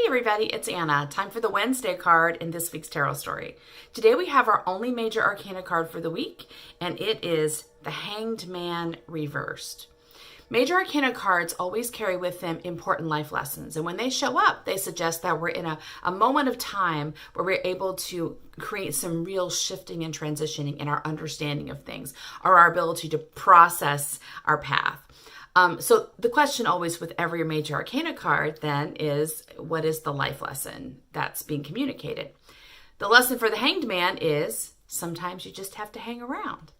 everybody, it's Anna. Time for the Wednesday card in this week's tarot story. Today we have our only major arcana card for the week, and it is the Hanged Man reversed. Major arcana cards always carry with them important life lessons, and when they show up, they suggest that we're in a moment of time where we're able to create some real shifting and transitioning in our understanding of things, or our ability to process our path. So the question always with every major arcana card then is, what is the life lesson that's being communicated? The lesson for the Hanged Man is sometimes you just have to hang around.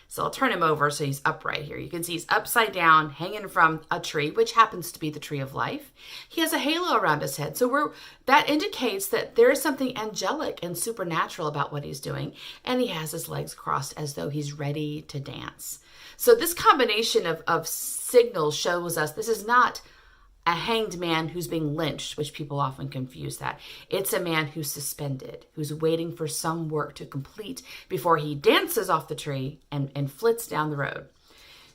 So I'll turn him over so he's upright here. You can see he's upside down, hanging from a tree, which happens to be the tree of life. He has a halo around his head. So that indicates that there is something angelic and supernatural about what he's doing. And he has his legs crossed as though he's ready to dance. So this combination of signals shows us this is not a hanged man who's being lynched, which people often confuse that. It's a man who's suspended, who's waiting for some work to complete before he dances off the tree and flits down the road.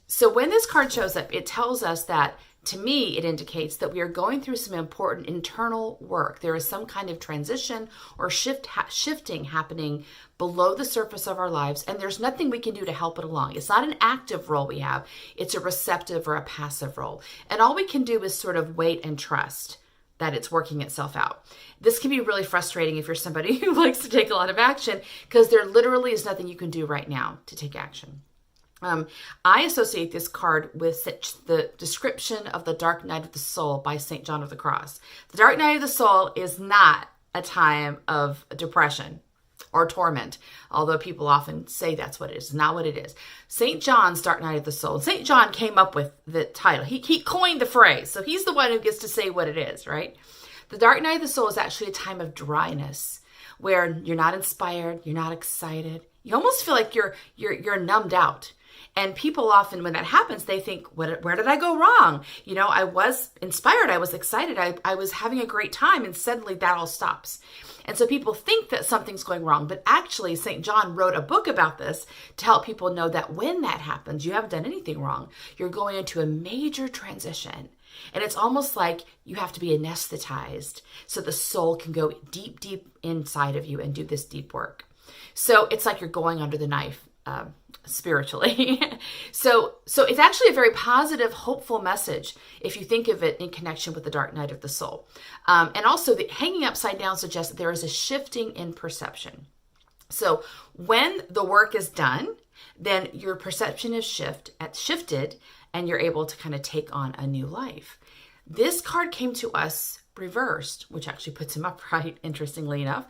So when this card shows up, it tells us that, to me, it indicates that we are going through some important internal work. There is some kind of transition or shifting happening below the surface of our lives, and there's nothing we can do to help it along. It's not an active role we have. It's a receptive or a passive role. And all we can do is sort of wait and trust that it's working itself out. This can be really frustrating if you're somebody who likes to take a lot of action, because there literally is nothing you can do right now to take action. I associate this card with the description of the Dark Night of the Soul by St. John of the Cross. The Dark Night of the Soul is not a time of depression or torment, although people often say that's what it is. It's not what it is. St. John's Dark Night of the Soul. St. John came up with the title. He coined the phrase, so he's the one who gets to say what it is, right? The Dark Night of the Soul is actually a time of dryness, where you're not inspired, you're not excited. You almost feel like you're numbed out. And people often, when that happens, they think, where did I go wrong? You know, I was inspired. I was excited. I was having a great time. And suddenly that all stops. And so people think that something's going wrong. But actually, St. John wrote a book about this to help people know that when that happens, you haven't done anything wrong. You're going into a major transition. And it's almost like you have to be anesthetized so the soul can go deep, deep inside of you and do this deep work. So it's like you're going under the knife. Spiritually. So it's actually a very positive, hopeful message if you think of it in connection with the Dark Night of the Soul. And also the hanging upside down suggests that there is a shifting in perception. So when the work is done, then your perception is shifted and you're able to kind of take on a new life. This card came to us reversed, which actually puts him upright, interestingly enough,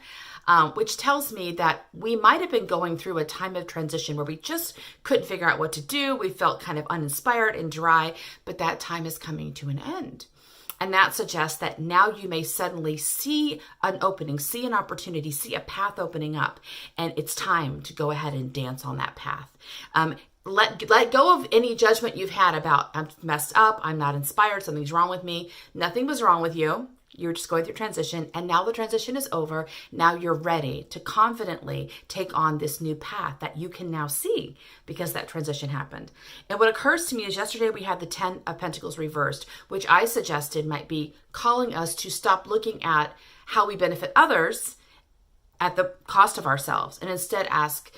which tells me that we might have been going through a time of transition where we just couldn't figure out what to do. We felt kind of uninspired and dry, but that time is coming to an end. And that suggests that now you may suddenly see an opening, see an opportunity, see a path opening up, and it's time to go ahead and dance on that path. Let go of any judgment you've had about, I'm messed up, I'm not inspired, something's wrong with me. Nothing was wrong with you. You're just going through transition, and now the transition is over. Now you're ready to confidently take on this new path that you can now see because that transition happened. And what occurs to me is yesterday we had the 10 of Pentacles reversed, which I suggested might be calling us to stop looking at how we benefit others at the cost of ourselves, and instead ask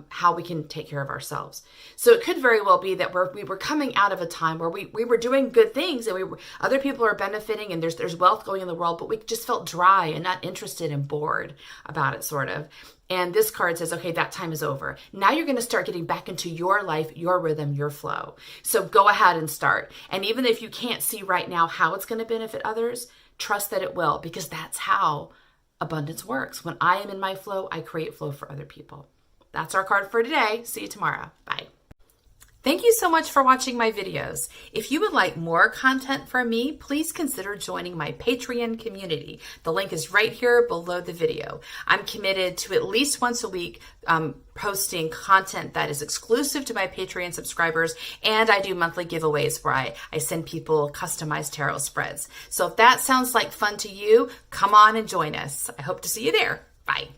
how we can take care of ourselves. So it could very well be that we were coming out of a time where we were doing good things, and other people are benefiting, and there's wealth going in the world, but we just felt dry and not interested and bored about it, sort of. And this card says, okay, that time is over. Now you're going to start getting back into your life, your rhythm, your flow. So go ahead and start. And even if you can't see right now how it's going to benefit others, trust that it will, because that's how abundance works. When I am in my flow, I create flow for other people. That's our card for today. See you tomorrow. Bye. Thank you so much for watching my videos. If you would like more content from me, please consider joining my Patreon community. The link is right here below the video. I'm committed to at least once a week posting content that is exclusive to my Patreon subscribers, and I do monthly giveaways where I send people customized tarot spreads. So if that sounds like fun to you, come on and join us. I hope to see you there. Bye.